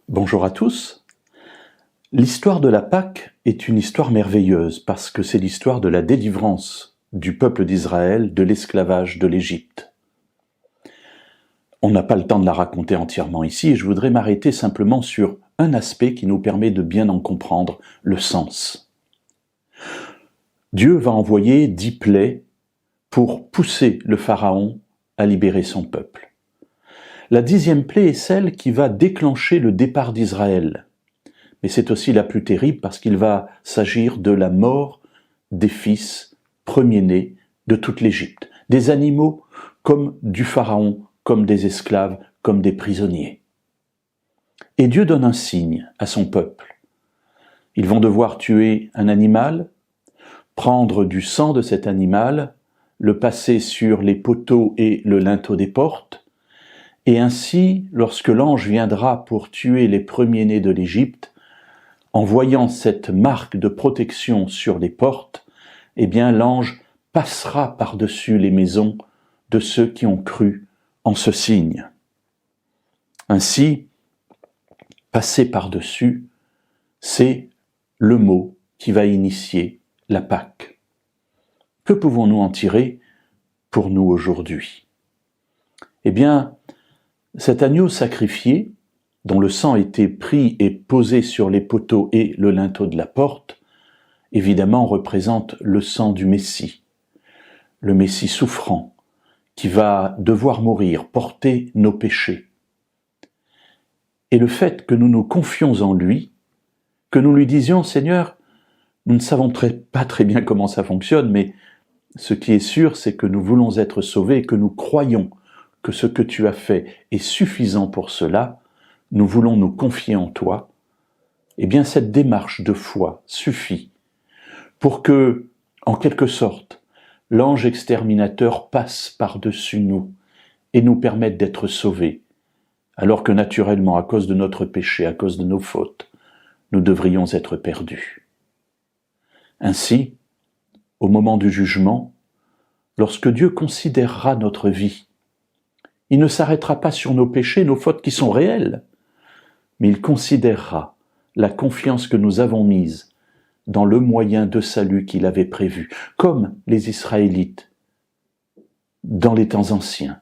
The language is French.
Bonjour à tous. L'histoire de la Pâque est une histoire merveilleuse parce que c'est l'histoire de la délivrance du peuple d'Israël de l'esclavage de l'Égypte. On n'a pas le temps de la raconter entièrement ici et je voudrais m'arrêter simplement sur un aspect qui nous permet de bien en comprendre le sens. Dieu va envoyer 10 plaies pour pousser le Pharaon à libérer son peuple. La 10e plaie est celle qui va déclencher le départ d'Israël. Mais c'est aussi la plus terrible parce qu'il va s'agir de la mort des fils premiers-nés de toute l'Égypte. Des animaux comme du Pharaon, comme des esclaves, comme des prisonniers. Et Dieu donne un signe à son peuple. Ils vont devoir tuer un animal, prendre du sang de cet animal, le passer sur les poteaux et le linteau des portes, et ainsi, lorsque l'ange viendra pour tuer les premiers-nés de l'Égypte, en voyant cette marque de protection sur les portes, eh bien l'ange passera par-dessus les maisons de ceux qui ont cru en ce signe. Ainsi, passer par-dessus, c'est le mot qui va initier la Pâque. Que pouvons-nous en tirer pour nous aujourd'hui? Eh bien, cet agneau sacrifié, dont le sang était pris et posé sur les poteaux et le linteau de la porte, évidemment représente le sang du Messie, le Messie souffrant, qui va devoir mourir, porter nos péchés. Et le fait que nous nous confions en lui, que nous lui disions « Seigneur, nous ne savons pas très bien comment ça fonctionne, mais ce qui est sûr, c'est que nous voulons être sauvés et que nous croyons que ce que tu as fait est suffisant pour cela, nous voulons nous confier en toi », eh bien cette démarche de foi suffit pour que, en quelque sorte, l'ange exterminateur passe par-dessus nous et nous permette d'être sauvés, alors que naturellement, à cause de notre péché, à cause de nos fautes, nous devrions être perdus. Ainsi, au moment du jugement, lorsque Dieu considérera notre vie, il ne s'arrêtera pas sur nos péchés, nos fautes qui sont réelles, mais il considérera la confiance que nous avons mise dans le moyen de salut qu'il avait prévu, comme les Israélites dans les temps anciens.